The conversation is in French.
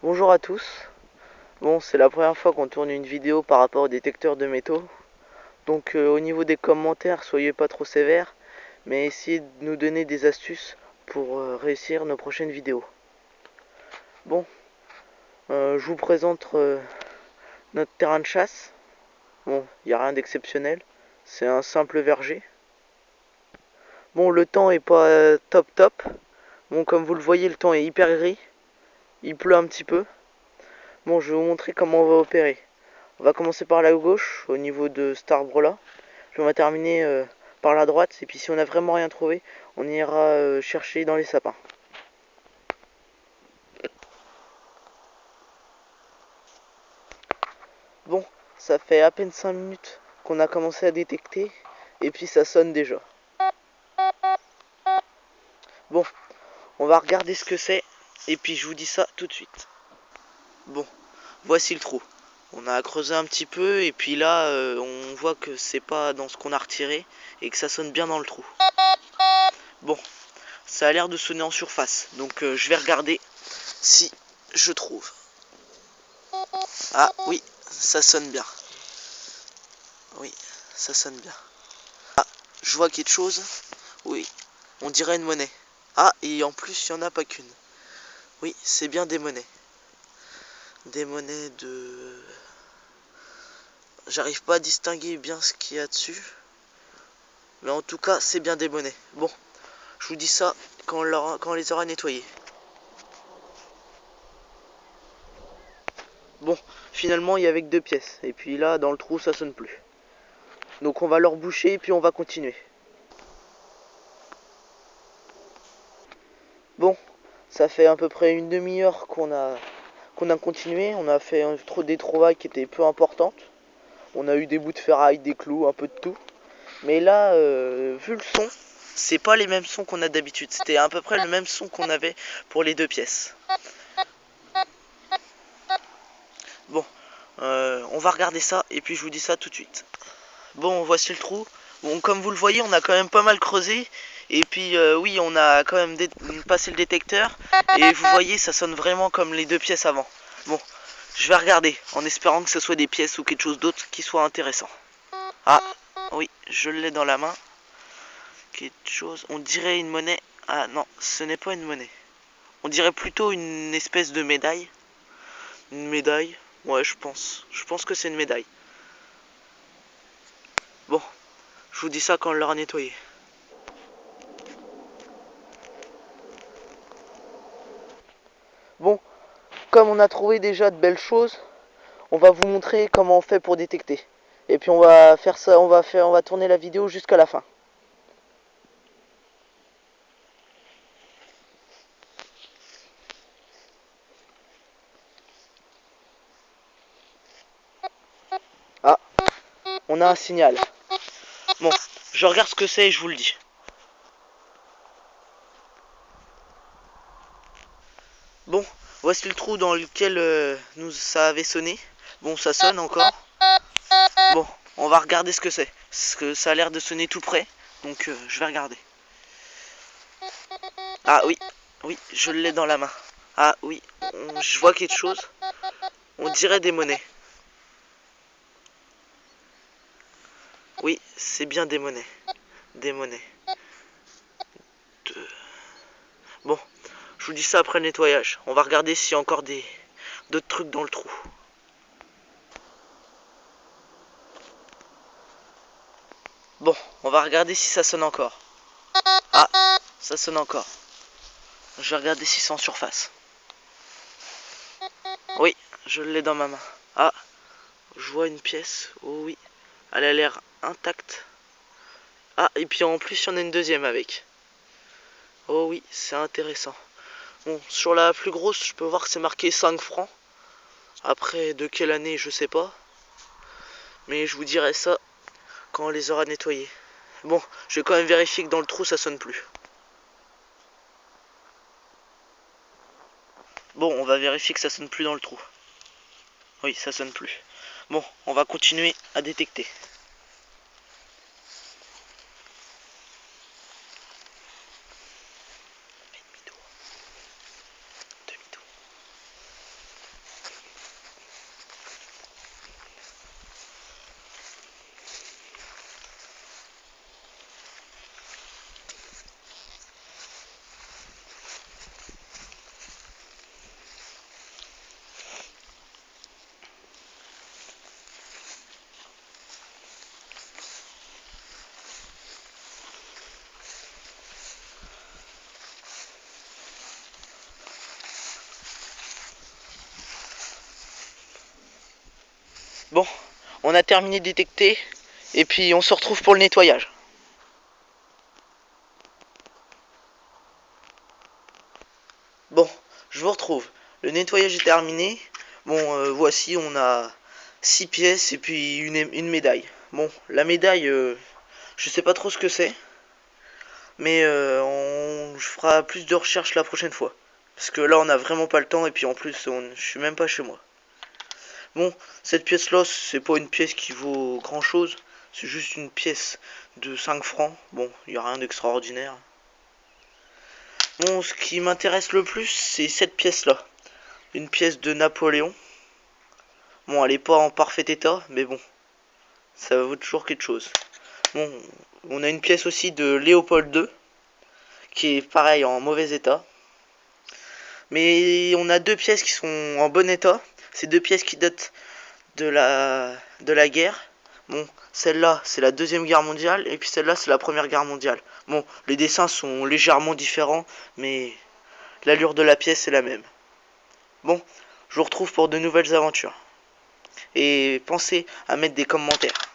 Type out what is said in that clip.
Bonjour à tous. Bon, c'est la première fois qu'on tourne une vidéo par rapport au détecteur de métaux. Donc au niveau des commentaires, soyez pas trop sévères, mais essayez de nous donner des astuces pour réussir nos prochaines vidéos. Bon, je vous présente notre terrain de chasse. Bon, il n'y a rien d'exceptionnel. C'est un simple verger. Bon, le temps est pas top top. Bon, comme vous le voyez, le temps est hyper gris. Il pleut un petit peu. Bon, je vais vous montrer comment on va opérer. On va commencer par la gauche, au niveau de cet arbre-là. Puis on va terminer par la droite. Et puis si on n'a vraiment rien trouvé, on ira chercher dans les sapins. Bon, ça fait à peine 5 minutes qu'on a commencé à détecter. Et puis ça sonne déjà. Bon, on va regarder ce que c'est. Et puis je vous dis ça tout de suite. Bon, voici le trou. On a creusé un petit peu et puis là on voit que c'est pas dans ce qu'on a retiré et que ça sonne bien dans le trou. Bon, ça a l'air de sonner en surface, donc je vais regarder si je trouve. Ah oui, ça sonne bien. Oui, ça sonne bien. Ah, je vois quelque chose. Oui, on dirait une monnaie. Ah, et en plus il n'y en a pas qu'une. Oui, c'est bien des monnaies. Des monnaies de... J'arrive pas à distinguer bien ce qu'il y a dessus. Mais en tout cas, c'est bien des monnaies. Bon, je vous dis ça quand on les aura nettoyées. Bon, finalement, il y avait que 2 pièces. Et puis là, dans le trou, ça sonne plus. Donc on va leur boucher et puis on va continuer. Bon, ça fait à peu près une demi-heure qu'on a continué. On a fait des trouvailles qui étaient peu importantes. On a eu des bouts de ferraille, des clous, un peu de tout. Mais là, vu le son, c'est pas les mêmes sons qu'on a d'habitude. C'était à peu près le même son qu'on avait pour les 2 pièces. Bon, on va regarder ça et puis je vous dis ça tout de suite. Bon, voici le trou. Bon, comme vous le voyez, on a quand même pas mal creusé. Et puis oui, on a quand même passé le détecteur. Et vous voyez, ça sonne vraiment comme les 2 pièces avant. Bon, je vais regarder en espérant que ce soit des pièces ou quelque chose d'autre qui soit intéressant. Ah, oui, je l'ai dans la main. Quelque chose, on dirait une monnaie. Ah non, ce n'est pas une monnaie. On dirait plutôt une espèce de médaille. Une médaille, ouais, je pense. Je pense que c'est une médaille. Bon, je vous dis ça quand on l'aura nettoyé. Bon, comme on a trouvé déjà de belles choses, on va vous montrer comment on fait pour détecter. Et puis on va faire ça, on va tourner la vidéo jusqu'à la fin. Ah, on a un signal. Bon, je regarde ce que c'est et je vous le dis. Bon, voici le trou dans lequel ça avait sonné. Bon, ça sonne encore. Bon, on va regarder ce que c'est. Parce que ça a l'air de sonner tout près. Donc je vais regarder. Ah oui, oui, je l'ai dans la main. Ah oui, je vois quelque chose. On dirait des monnaies. Oui, c'est bien des monnaies. Des monnaies. Bon, je vous dis ça après le nettoyage. On va regarder s'il y a encore d'autres trucs dans le trou. Bon, on va regarder si ça sonne encore. Ah, ça sonne encore. Je vais regarder si c'est en surface. Oui, je l'ai dans ma main. Ah, je vois une pièce. Oh oui, elle a l'air intacte. Ah, et puis en plus, il y en a une deuxième avec. Oh oui, c'est intéressant. Bon, sur la plus grosse, je peux voir que c'est marqué 5 francs. Après, de quelle année, je sais pas. Mais je vous dirai ça quand on les aura nettoyés. Bon, je vais quand même vérifier que dans le trou, ça sonne plus. Bon, on va vérifier que ça sonne plus dans le trou. Oui, ça sonne plus. Bon, on va continuer à détecter. Demi-tour. Demi-tour. Bon, on a terminé de détecter et puis on se retrouve pour le nettoyage. Bon, je vous retrouve. Le nettoyage est terminé. Bon, voici, on a 6 pièces et puis une médaille. Bon, la médaille, je sais pas trop ce que c'est, mais je ferai plus de recherches la prochaine fois. Parce que là, on a vraiment pas le temps et puis en plus, je suis même pas chez moi. Bon, cette pièce-là, c'est pas une pièce qui vaut grand-chose. C'est juste une pièce de 5 francs. Bon, il n'y a rien d'extraordinaire. Bon, ce qui m'intéresse le plus, c'est cette pièce-là. Une pièce de Napoléon. Bon, elle est pas en parfait état, mais bon, ça vaut toujours quelque chose. Bon, on a une pièce aussi de Léopold II, qui est pareil en mauvais état. Mais on a deux pièces qui sont en bon état. C'est deux pièces qui datent de la guerre. Bon, celle-là, c'est la Deuxième Guerre mondiale, et puis celle-là, c'est la Première Guerre mondiale. Bon, les dessins sont légèrement différents, mais l'allure de la pièce est la même. Bon, je vous retrouve pour de nouvelles aventures. Et pensez à mettre des commentaires.